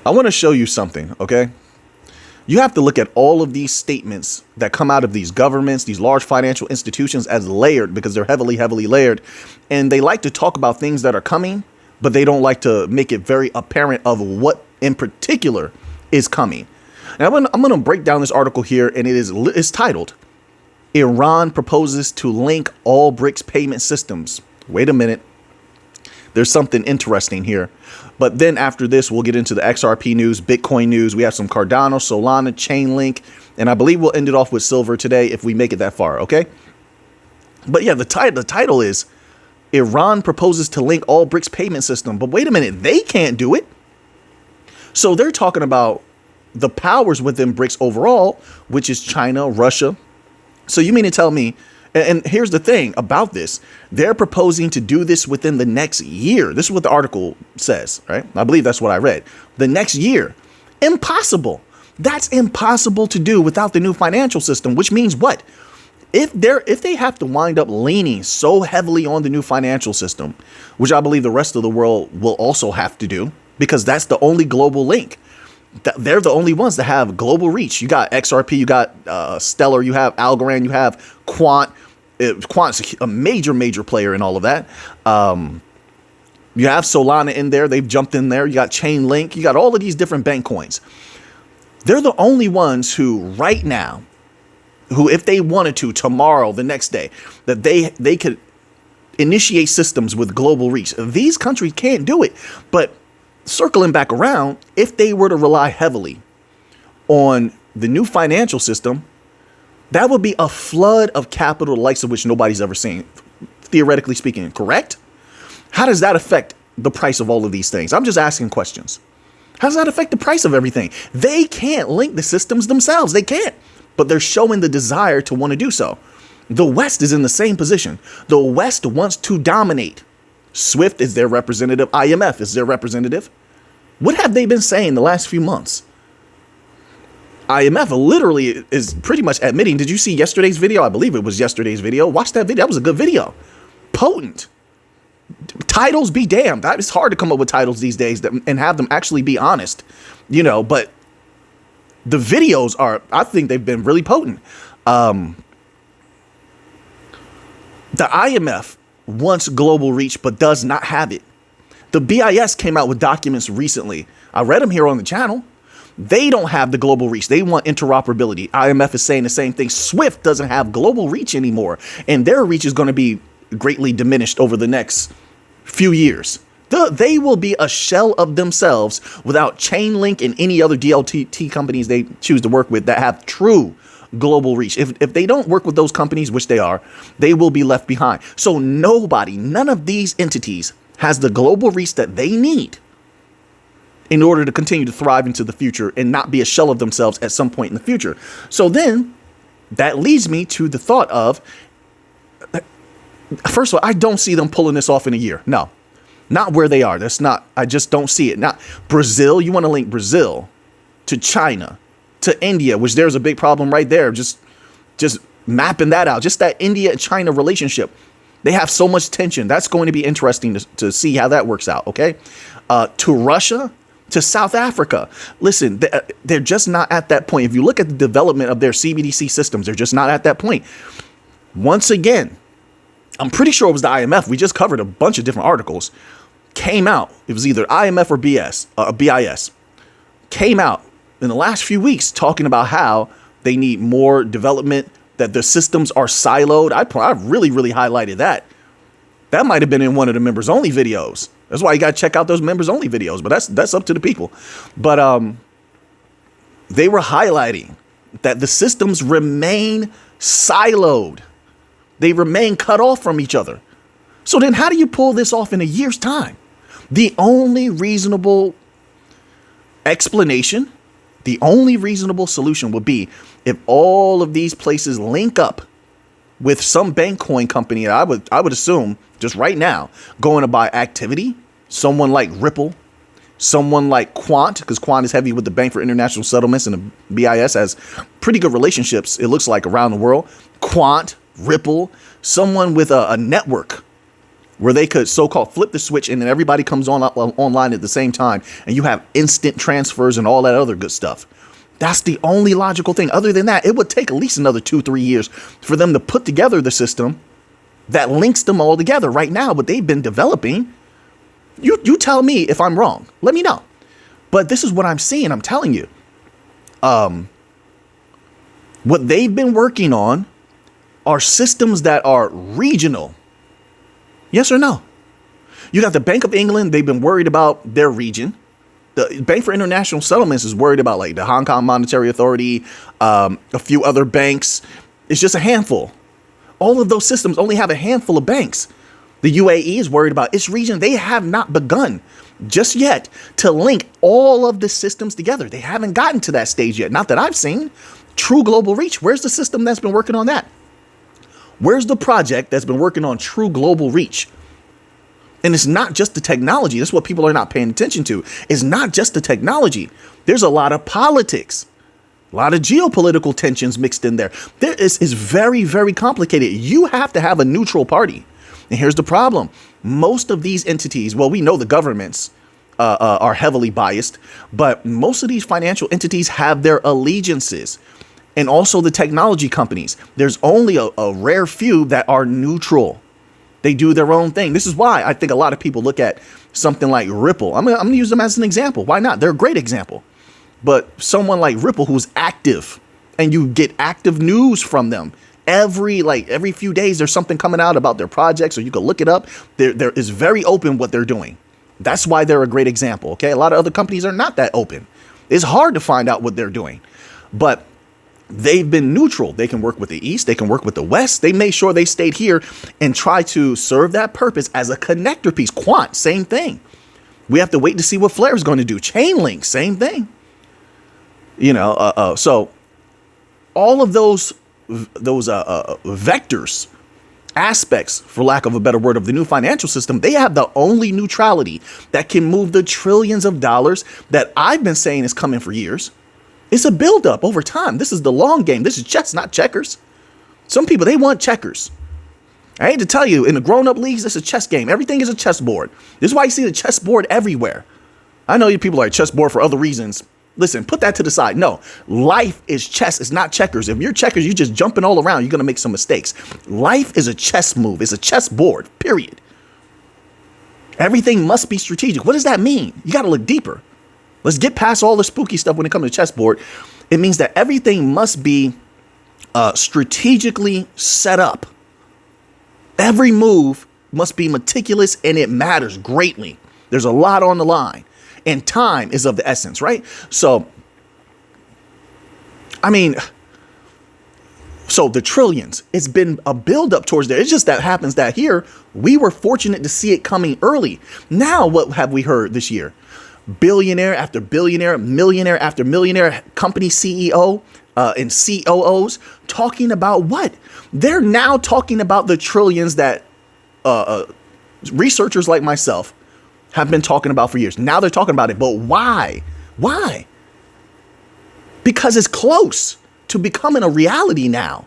I want to show you something, okay? You have to look at all of these statements that come out of these governments, these large financial institutions as layered because they're heavily, heavily layered. And they like to talk about things that are coming, but they don't like to make it very apparent of what in particular is coming. And I'm going to break down this article here, and it's titled, Iran proposes to link all BRICS payment systems. Wait a minute. There's something interesting here. But then after this, we'll get into the XRP news, Bitcoin news. We have some Cardano, Solana, Chainlink, and I believe we'll end it off with silver today if we make it that far, okay? But yeah, the title is Iran proposes to link all BRICS payment system. But wait a minute, they can't do it. So they're talking about the powers within BRICS overall, which is China, Russia. So you mean to tell me, and here's the thing about this, they're proposing to do this within the next year. This is what the article says, right? I believe that's what I read. The next year. Impossible. That's impossible to do without the new financial system, which means what? If they have to wind up leaning so heavily on the new financial system, which I believe the rest of the world will also have to do, because that's the only global link. They're the only ones that have global reach. You got XRP, you got Stellar, you have Algorand, you have Quant. Quant's a major player in all of that. You have Solana in there. They've jumped in there. You got Chainlink. You got all of these different bank coins. They're the only ones who right now, who if they wanted to tomorrow, the next day, that they could initiate systems with global reach. These countries can't do it. But circling back around, if they were to rely heavily on the new financial system, that would be a flood of capital, the likes of which nobody's ever seen, theoretically speaking, correct? How does that affect the price of all of these things? I'm just asking questions. How does that affect the price of everything? They can't link the systems themselves. They can't, but they're showing the desire to want to do so. The West is in the same position. The West wants to dominate. SWIFT is their representative. IMF is their representative. What have they been saying the last few months? IMF literally is pretty much admitting. Did you see yesterday's video? I believe it was yesterday's video. Watch that video. That was a good video. Potent. Titles be damned. It's hard to come up with titles these days and have them actually be honest, but the videos are, I think they've been really potent. The IMF wants global reach, but does not have it. The BIS came out with documents recently. I read them here on the channel. They don't have the global reach. They want interoperability. IMF is saying the same thing. SWIFT doesn't have global reach anymore, and their reach is going to be greatly diminished over the next few years. They will be a shell of themselves without Chainlink and any other DLT companies they choose to work with that have true global reach. If they don't work with those companies, which they are, they will be left behind. So none of these entities has the global reach that they need in order to continue to thrive into the future and not be a shell of themselves at some point in the future. So then that leads me to the thought of, first of all, I don't see them pulling this off in a year. No, not where they are. I just don't see it. Not Brazil. You want to link Brazil to China, to India, which there's a big problem right there. Just mapping that out, just that India and China relationship. They have so much tension. That's going to be interesting to see how that works out. Okay. To Russia, to South Africa. Listen, they're just not at that point. If you look at the development of their CBDC systems, they're just not at that point. Once again, I'm pretty sure it was the IMF. We just covered a bunch of different articles. Came out. It was either IMF or BIS. Came out in the last few weeks talking about how they need more development, that the systems are siloed. I really highlighted that. That might have been in one of the members only videos. That's why you got to check out those members only videos. But that's up to the people. But they were highlighting that the systems remain siloed. They remain cut off from each other. So then how do you pull this off in a year's time? The only reasonable explanation, the only reasonable solution would be if all of these places link up with some bank coin company. I would assume just right now going to buy activity, someone like Ripple, someone like Quant, because Quant is heavy with the Bank for International Settlements, and the BIS has pretty good relationships, it looks like, around the world. Quant, Ripple, someone with a network where they could so-called flip the switch and then everybody comes online at the same time and you have instant transfers and all that other good stuff. That's the only logical thing. Other than that, it would take at least another 2-3 years for them to put together the system that links them all together. Right now, what they've been developing, you tell me if I'm wrong. Let me know. But this is what I'm seeing. I'm telling you. What they've been working on are systems that are regional. Yes or no? You got the Bank of England. They've been worried about their region. The Bank for International Settlements is worried about like the Hong Kong Monetary Authority, a few other banks. It's just a handful. All of those systems only have a handful of banks. The UAE is worried about its region. They have not begun just yet to link all of the systems together. They haven't gotten to that stage yet. Not that I've seen. True Global Reach. Where's the system that's been working on that? Where's the project that's been working on True Global Reach? And it's not just the technology. That's what people are not paying attention to. It's not just the technology. There's a lot of politics, a lot of geopolitical tensions mixed in there. It's very, very complicated. You have to have a neutral party. And here's the problem. Most of these entities, well, we know the governments are heavily biased, but most of these financial entities have their allegiances. And also the technology companies. There's only a rare few that are neutral. They do their own thing. This is why I think a lot of people look at something like Ripple. I'm going to use them as an example. Why not? They're a great example. But someone like Ripple who's active and you get active news from them. Every few days, there's something coming out about their projects, or you can look it up. There is very open what they're doing. That's why they're a great example. OK, a lot of other companies are not that open. It's hard to find out what they're doing. But they've been neutral. They can work with the East. They can work with the West. They made sure they stayed here and try to serve that purpose as a connector piece. Quant, same thing. We have to wait to see what Flare is going to do. Chainlink, same thing. So all of those vectors, aspects, for lack of a better word, of the new financial system, they have the only neutrality that can move the trillions of dollars that I've been saying is coming for years. It's a buildup over time. This is the long game. This is chess, not checkers. Some people, they want checkers. I hate to tell you, in the grown-up leagues, it's a chess game. Everything is a chessboard. This is why you see the chessboard everywhere. I know you people are like chessboard for other reasons. Listen, put that to the side. No, life is chess. It's not checkers. If you're checkers, you're just jumping all around. You're going to make some mistakes. Life is a chess move. It's a chessboard, period. Everything must be strategic. What does that mean? You got to look deeper. Let's get past all the spooky stuff when it comes to chessboard. It means that everything must be strategically set up. Every move must be meticulous and it matters greatly. There's a lot on the line and time is of the essence, right? So the trillions, it's been a buildup towards there. It's just that happens that here we were fortunate to see it coming early. Now, what have we heard this year? Billionaire after billionaire, millionaire after millionaire, company CEO and COOs talking about what? They're now talking about the trillions that researchers like myself have been talking about for years. Now they're talking about it. But why? Why? Because it's close to becoming a reality now.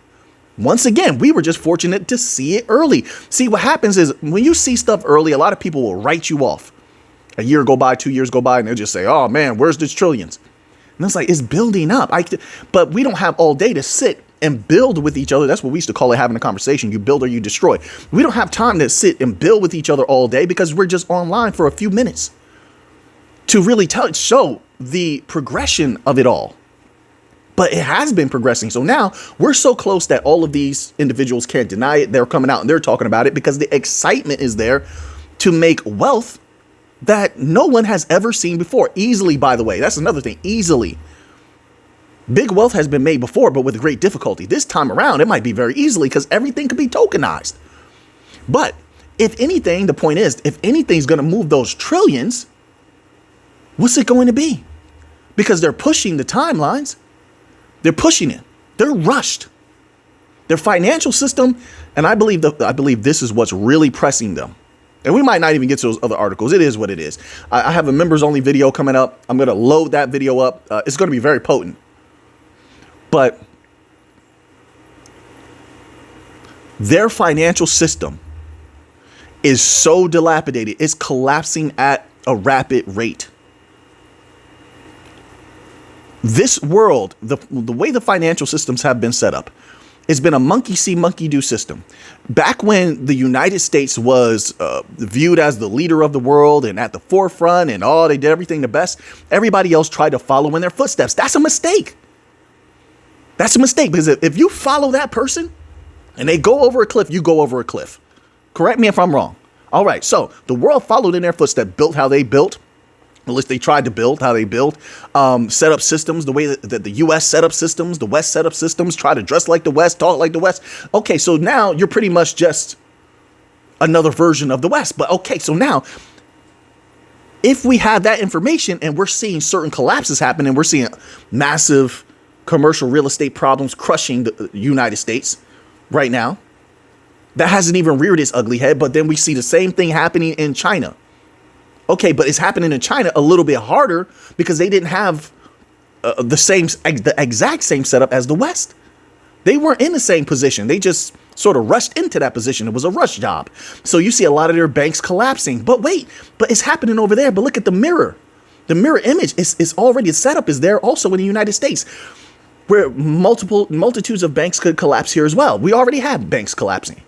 Once again, we were just fortunate to see it early. See, what happens is when you see stuff early, a lot of people will write you off. A year go by, 2 years go by, and they'll just say, oh, man, where's this trillions? And it's like, it's building up. But we don't have all day to sit and build with each other. That's what we used to call it, having a conversation. You build or you destroy. We don't have time to sit and build with each other all day because we're just online for a few minutes to really show the progression of it all. But it has been progressing. So now we're so close that all of these individuals can't deny it. They're coming out and they're talking about it because the excitement is there to make wealth that no one has ever seen before. Easily, by the way. That's another thing. Easily. Big wealth has been made before, but with great difficulty. This time around, it might be very easily because everything could be tokenized. But if anything, the point is, if anything's going to move those trillions, what's it going to be? Because they're pushing the timelines. They're pushing it. They're rushed. Their financial system, and I believe this is what's really pressing them. And we might not even get to those other articles. It is what it is. I have a members only video coming up. I'm going to load that video up. It's going to be very potent. But their financial system is so dilapidated. It's collapsing at a rapid rate. This world, the way the financial systems have been set up, it's been a monkey see, monkey do system. Back when the United States was viewed as the leader of the world and at the forefront and they did everything the best, everybody else tried to follow in their footsteps. That's a mistake. That's a mistake, because if you follow that person and they go over a cliff, you go over a cliff. Correct me if I'm wrong. All right. So the world followed in their footsteps, built how they built. At least they tried to build how they built, set up systems the way that the U.S. set up systems, the West set up systems, try to dress like the West, talk like the West. Okay, so now you're pretty much just another version of the West. But okay, so now if we have that information and we're seeing certain collapses happen and we're seeing massive commercial real estate problems crushing the United States right now, that hasn't even reared its ugly head. But then we see the same thing happening in China. Okay, but it's happening in China a little bit harder because they didn't have the exact same setup as the West. They weren't in the same position. They just sort of rushed into that position. It was a rush job. So you see a lot of their banks collapsing. But wait, but it's happening over there. But look at the mirror. The mirror image is already, the setup is there also in the United States, where multitudes of banks could collapse here as well. We already have banks collapsing.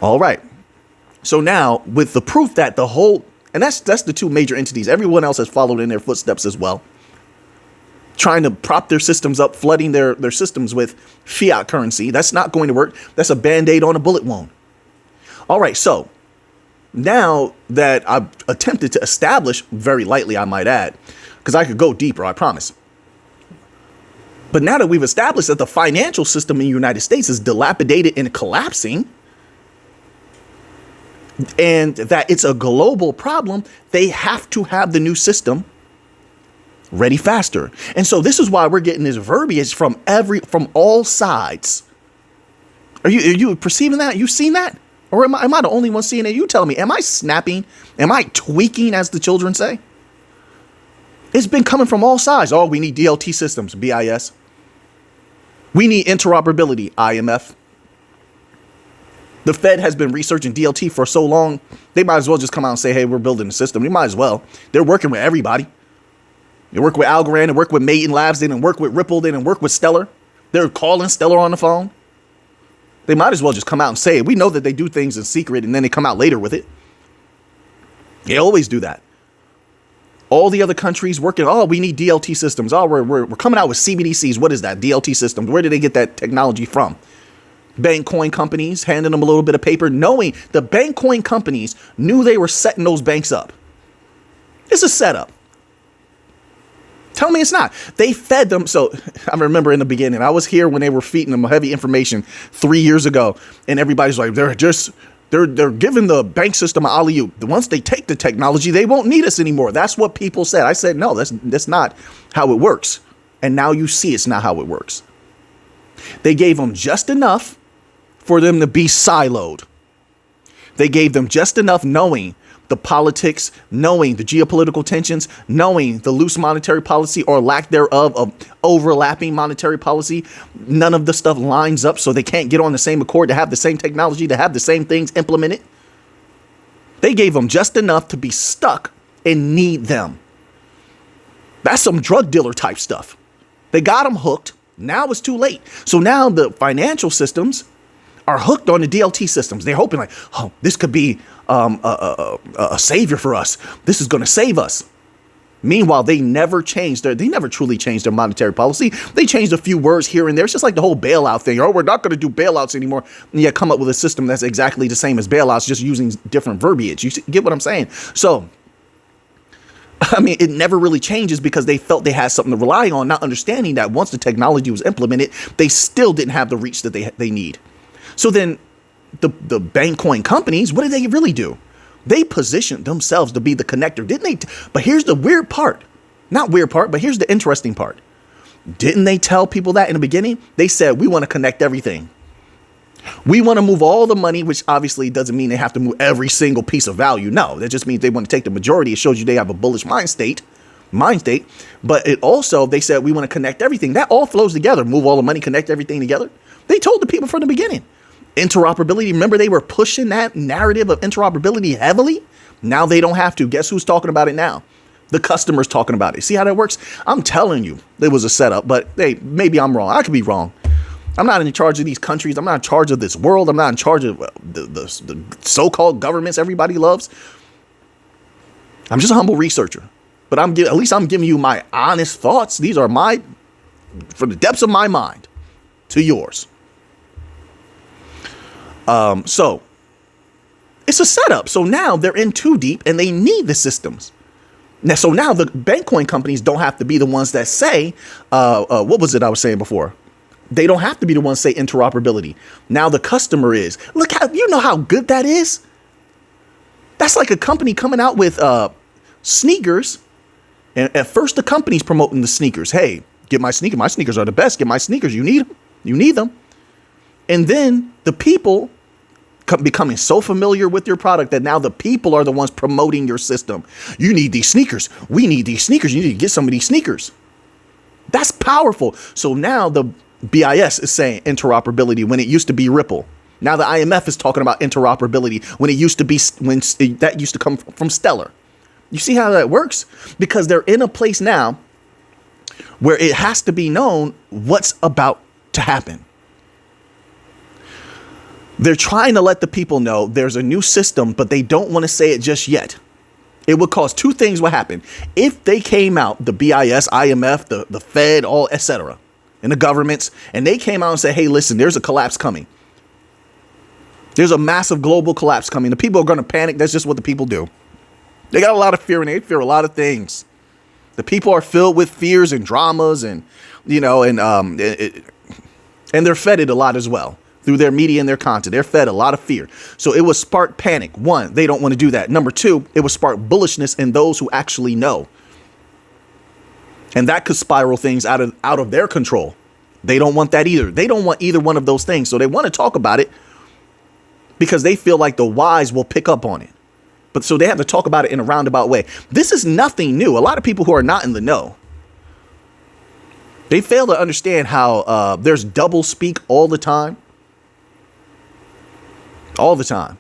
All right. So now with the proof that the whole, and that's the two major entities, everyone else has followed in their footsteps as well, trying to prop their systems up, flooding their systems with fiat currency. That's not going to work. That's a Band-Aid on a bullet wound. All right. So now that I've attempted to establish, very lightly, I might add, because I could go deeper, I promise. But now that we've established that the financial system in the United States is dilapidated and collapsing, and that it's a global problem, they have to have the new system ready faster. And so this is why we're getting this verbiage from all sides. Are you perceiving that? You seen that? Or am I the only one seeing it? You tell me, am I snapping? Am I tweaking, as the children say? It's been coming from all sides. Oh, we need DLT systems, BIS. We need interoperability, IMF. The Fed has been researching DLT for so long, they might as well just come out and say, hey, we're building a system. They might as well. They're working with everybody. They work with Algorand, they work with Maiden Labs, they didn't work with Ripple, they didn't work with Stellar. They're calling Stellar on the phone. They might as well just come out and say it. We know that they do things in secret and then they come out later with it. They always do that. All the other countries working, we need DLT systems. We're coming out with CBDCs. What is that? DLT systems. Where did they get that technology from? Bank coin companies handing them a little bit of paper, knowing the bank coin companies knew they were setting those banks up. It's a setup. Tell me it's not. They fed them. So I remember in the beginning, I was here when they were feeding them heavy information 3 years ago, and everybody's like, they're giving the bank system an alley-oop. Once they take the technology, they won't need us anymore. That's what people said. I said, no, that's not how it works. And now you see it's not how it works. They gave them just enough for them to be siloed. They gave them just enough, knowing the politics, knowing the geopolitical tensions, knowing the loose monetary policy or lack thereof of overlapping monetary policy. None of the stuff lines up, so they can't get on the same accord to have the same technology, to have the same things implemented. They gave them just enough to be stuck and need them. That's some drug dealer type stuff. They got them hooked. Now it's too late. So now the financial systems are hooked on the DLT systems. They're hoping like, this could be a savior for us. This is going to save us. Meanwhile, they never truly changed their monetary policy. They changed a few words here and there. It's just like the whole bailout thing. We're not going to do bailouts anymore. And yet come up with a system that's exactly the same as bailouts, just using different verbiage. You get what I'm saying? So, I mean, it never really changes because they felt they had something to rely on, not understanding that once the technology was implemented, they still didn't have the reach that they need. So then the bank coin companies, what did they really do? They positioned themselves to be the connector, didn't they? But here's the weird part. Not weird part, but here's the interesting part. Didn't they tell people that in the beginning? They said, we want to connect everything. We want to move all the money, which obviously doesn't mean they have to move every single piece of value. No, that just means they want to take the majority. It shows you they have a bullish mind state. But it also, they said, we want to connect everything. That all flows together. Move all the money, connect everything together. They told the people from the beginning. Interoperability. Remember, they were pushing that narrative of interoperability heavily. Now they don't have to. Guess who's talking about it now? The customer's talking about it. See how that works? I'm telling you, it was a setup, but hey, maybe I'm wrong. I could be wrong. I'm not in charge of these countries. I'm not in charge of this world. I'm not in charge of the so-called governments everybody loves. I'm just a humble researcher, but at least I'm giving you my honest thoughts. These are from the depths of my mind to yours. So it's a setup. So now they're in too deep and they need the systems. So now the bank coin companies don't have to be the ones that say, what was it I was saying before? They don't have to be the ones that say interoperability. Now the customer is. Look you know how good that is? That's like a company coming out with sneakers. And at first the company's promoting the sneakers. Hey, get my sneakers. My sneakers are the best. Get my sneakers. You need them. You need them. And then the people becoming so familiar with your product that now the people are the ones promoting your system. You need these sneakers. We need these sneakers. You need to get some of these sneakers. That's powerful. So now the BIS is saying interoperability when it used to be Ripple. Now the IMF is talking about interoperability when it used to be, that used to come from Stellar. You see how that works? Because they're in a place now where it has to be known what's about to happen. They're trying to let the people know there's a new system, but they don't want to say it just yet. It would cause two things would happen. If they came out, the BIS, IMF, the Fed, all etc., and the governments, and they came out and said, hey, listen, there's a collapse coming. There's a massive global collapse coming. The people are going to panic. That's just what the people do. They got a lot of fear and they fear a lot of things. The people are filled with fears and dramas and, and they're fed it a lot as well. Through their media and their content. They're fed a lot of fear. So it would spark panic. One, they don't want to do that. Number two, it would spark bullishness in those who actually know. And that could spiral things out of their control. They don't want that either. They don't want either one of those things. So they want to talk about it because they feel like the wise will pick up on it. But so they have to talk about it in a roundabout way. This is nothing new. A lot of people who are not in the know, they fail to understand how there's double speak all the time. All the time.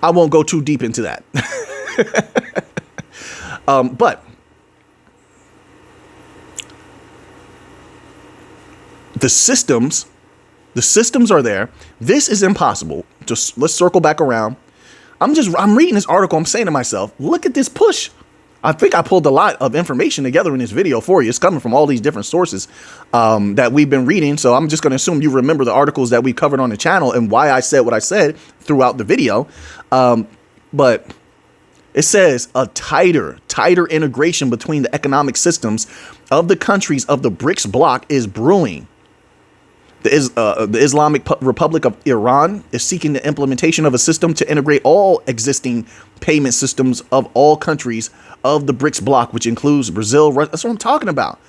I won't go too deep into that. But the systems are there. This is impossible. Just let's circle back around. I'm reading this article. I'm saying to myself, look at this push. I think I pulled a lot of information together in this video for you. It's coming from all these different sources that we've been reading. So I'm just going to assume you remember the articles that we covered on the channel and why I said what I said throughout the video. But it says a tighter integration between the economic systems of the countries of the BRICS bloc is brewing. The Islamic Republic of Iran is seeking the implementation of a system to integrate all existing payment systems of all countries of the BRICS bloc, which includes Brazil. That's what I'm talking about.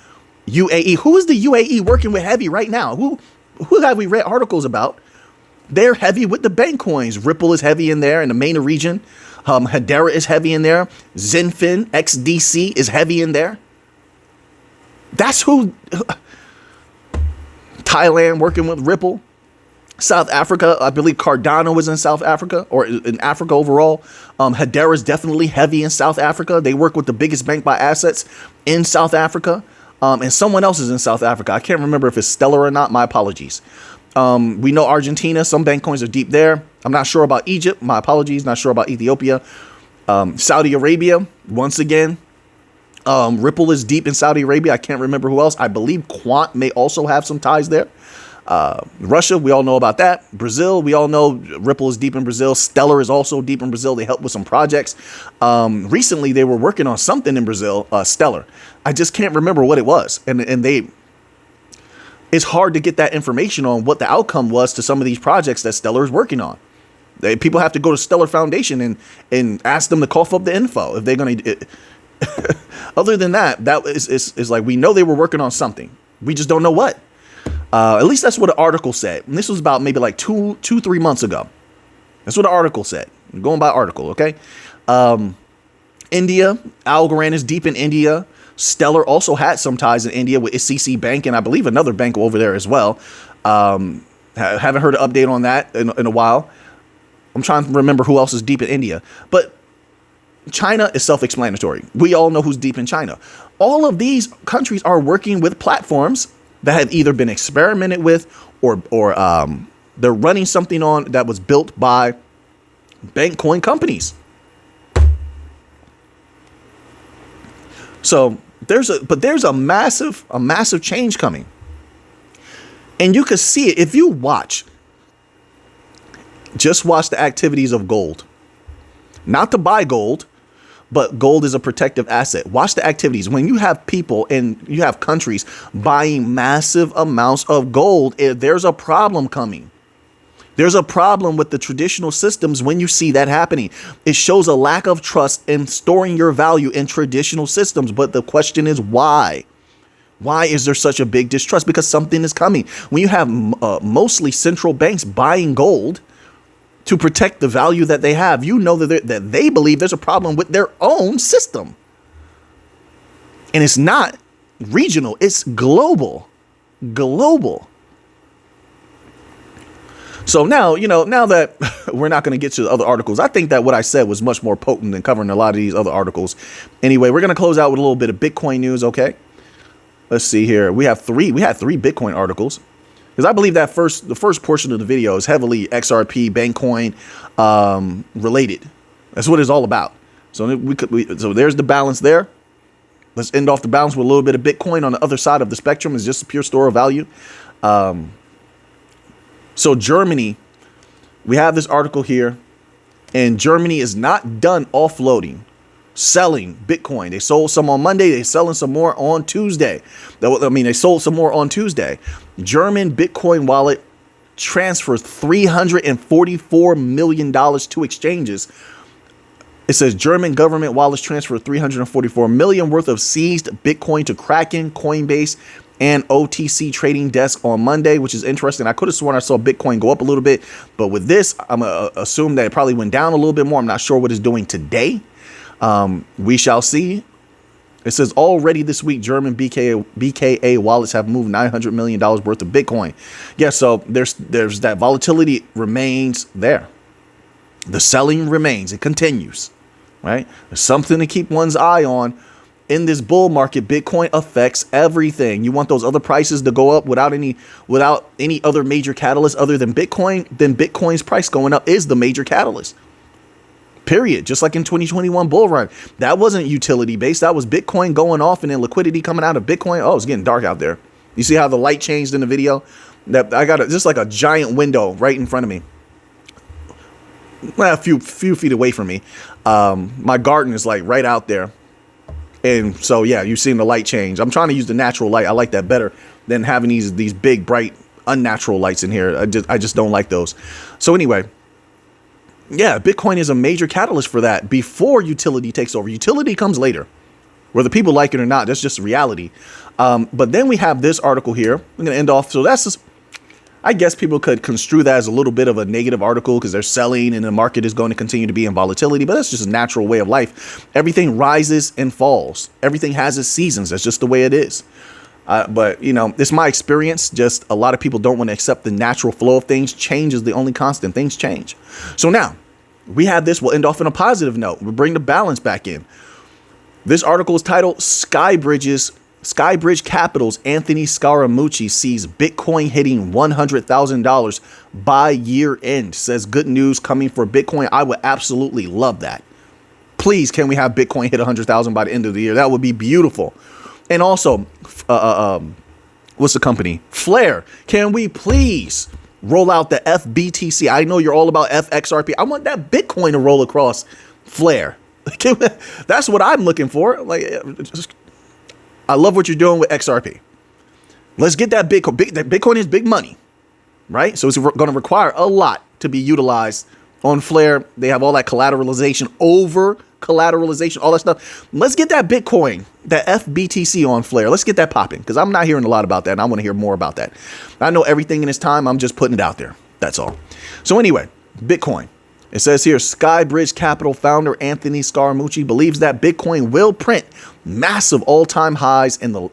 UAE. Who is the UAE working with heavy right now? Who have we read articles about? They're heavy with the bank coins. Ripple is heavy in there in the MENA region. Hedera is heavy in there. Zenfin, XDC is heavy in there. That's who. Thailand working with Ripple. South Africa, I believe Cardano is in South Africa or in Africa overall. Hedera is definitely heavy in South Africa. They work with the biggest bank by assets in South Africa. And someone else is in South Africa. I can't remember if it's Stellar or not. My apologies. We know Argentina. Some bank coins are deep there. I'm not sure about Egypt. My apologies. Not sure about Ethiopia. Saudi Arabia, once again. Ripple is deep in Saudi Arabia. I can't remember who else. I believe Quant may also have some ties there. Russia, we all know about that. Brazil, we all know Ripple is deep in Brazil. Stellar is also deep in Brazil. They help with some projects. Recently, they were working on something in Brazil, Stellar. I just can't remember what it was. And it's hard to get that information on what the outcome was to some of these projects that Stellar is working on. People have to go to Stellar Foundation and ask them to cough up the info if they're going to. Other than that, is like we know they were working on something. We just don't know what. At least that's what the article said. And this was about maybe like 3 months ago. That's what the article said. I'm going by article, okay? India, Algorand is deep in India. Stellar also had some ties in India with CC Bank and I believe another bank over there as well. Haven't heard an update on that in a while. I'm trying to remember who else is deep in India. But China is self-explanatory. We all know who's deep in China. All of these countries are working with platforms that have either been experimented with or they're running something on that was built by bank coin companies. So there's a massive change coming. And you could see it if you just watch the activities of gold. Not to buy gold, but gold is a protective asset. Watch the activities. When you have people and you have countries buying massive amounts of gold, there's a problem coming. There's a problem with the traditional systems when you see that happening. It shows a lack of trust in storing your value in traditional systems. But the question is why? Why is there such a big distrust? Because something is coming. When you have mostly central banks buying gold to protect the value that they have, you know that they believe there's a problem with their own system. And it's not regional, it's global. Global. So now, now that we're not going to get to the other articles, I think that what I said was much more potent than covering a lot of these other articles. Anyway, we're going to close out with a little bit of Bitcoin news, okay? Let's see here. We had three Bitcoin articles. Because I believe that the first portion of the video is heavily XRP, Bankcoin related. That's what it's all about. So so there's the balance there. Let's end off the balance with a little bit of Bitcoin on the other side of the spectrum. Is just a pure store of value. So Germany, we have this article here, and Germany is not done offloading, selling Bitcoin. They sold some on Monday. They're selling some more on Tuesday. They sold some more on Tuesday. German Bitcoin wallet transfers $344 million to exchanges. It says German government wallets transfer $344 million worth of seized Bitcoin to Kraken, Coinbase, and OTC trading desk on Monday, which is interesting. I could have sworn I saw Bitcoin go up a little bit, but with this, I'm going to assume that it probably went down a little bit more. I'm not sure what it's doing today. We shall see. It says already this week, German BKA wallets have moved $900 million worth of Bitcoin. Yeah, so there's that volatility remains there. The selling remains. It continues, right? There's something to keep one's eye on. In this bull market, Bitcoin affects everything. You want those other prices to go up without any other major catalyst other than Bitcoin, then Bitcoin's price going up is the major catalyst. Period. Just like in 2021 bull run. That wasn't utility based. That was Bitcoin going off and then liquidity coming out of Bitcoin. Oh, it's getting dark out there. You see how the light changed in the video? That I got just like a giant window right in front of me. Well, a few feet away from me. My garden is like right out there. And so, yeah, you've seen the light change. I'm trying to use the natural light. I like that better than having these big, bright, unnatural lights in here. I just don't like those. So anyway, yeah, Bitcoin is a major catalyst for that before utility takes over. Utility comes later, whether people like it or not. That's just reality. But then we have this article here. We're going to end off. So that's just, I guess people could construe that as a little bit of a negative article because they're selling and the market is going to continue to be in volatility. But that's just a natural way of life. Everything rises and falls. Everything has its seasons. That's just the way it is. But, it's my experience. Just a lot of people don't want to accept the natural flow of things. Change is the only constant. Things change. So now we have this. We'll end off on a positive note. We'll bring the balance back in. This article is titled Skybridge Capital's Anthony Scaramucci sees Bitcoin hitting $100,000 by year end. Says good news coming for Bitcoin. I would absolutely love that. Please, can we have Bitcoin hit 100,000 by the end of the year? That would be beautiful. And also, what's the company? Flare. Can we please roll out the FBTC? I know you're all about FXRP. I want that Bitcoin to roll across Flare. That's what I'm looking for. I love what you're doing with XRP. Let's get that Bitcoin. Bitcoin is big money, right? So it's going to require a lot to be utilized on Flare. They have all that collateralization, over collateralization, all that stuff. Let's get that Bitcoin, that FBTC on Flare. Let's get that popping because I'm not hearing a lot about that and I want to hear more about that. I know everything in its time. I'm just putting it out there. That's all. So anyway, Bitcoin. It says here, Skybridge Capital founder Anthony Scaramucci believes that Bitcoin will print massive all-time highs in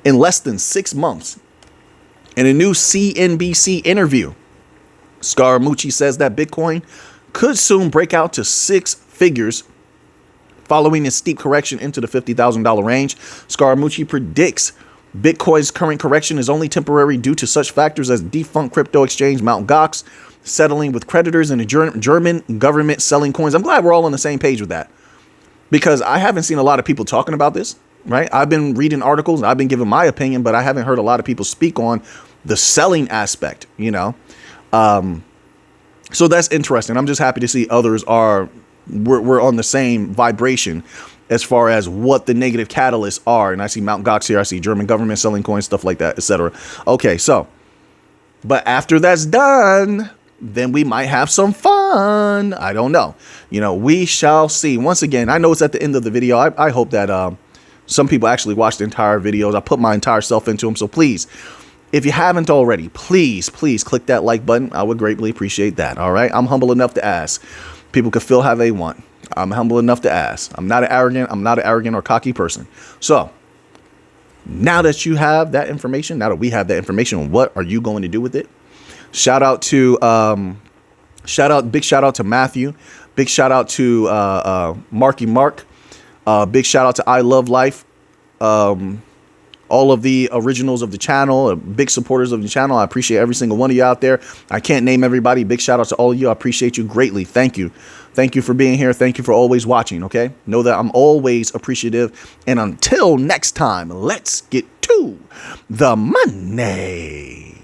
less than 6 months. In a new CNBC interview, Scaramucci says that Bitcoin could soon break out to six figures following a steep correction into the $50,000 range. Scaramucci predicts Bitcoin's current correction is only temporary due to such factors as defunct crypto exchange Mt. Gox settling with creditors and the German government selling coins. I'm glad we're all on the same page with that, because I haven't seen a lot of people talking about this, right? I've been reading articles, I've been giving my opinion, but I haven't heard a lot of people speak on the selling aspect, you know? So that's interesting. I'm just happy to see others we're on the same vibration as far as what the negative catalysts are. And I see Mt. Gox here. I see German government selling coins, stuff like that, etc. Okay, so, but after that's done, then we might have some fun. I don't know. You know, we shall see. Once again, I know it's at the end of the video. I hope that some people actually watch the entire videos. I put my entire self into them. So please, if you haven't already, please click that like button. I would greatly appreciate that. All right. I'm humble enough to ask. People can feel how they want. I'm humble enough to ask. I'm not an arrogant or cocky person. So now that you have that information, now that we have that information, what are you going to do with it? Big shout out to Matthew. Big shout out to Marky Mark. Big shout out to I Love Life. All of the originals of the channel, big supporters of the channel. I appreciate every single one of you out there. I can't name everybody. Big shout out to all of you. I appreciate you greatly. Thank you. Thank you for being here. Thank you for always watching. Okay. Know that I'm always appreciative. And until next time, let's get to the money.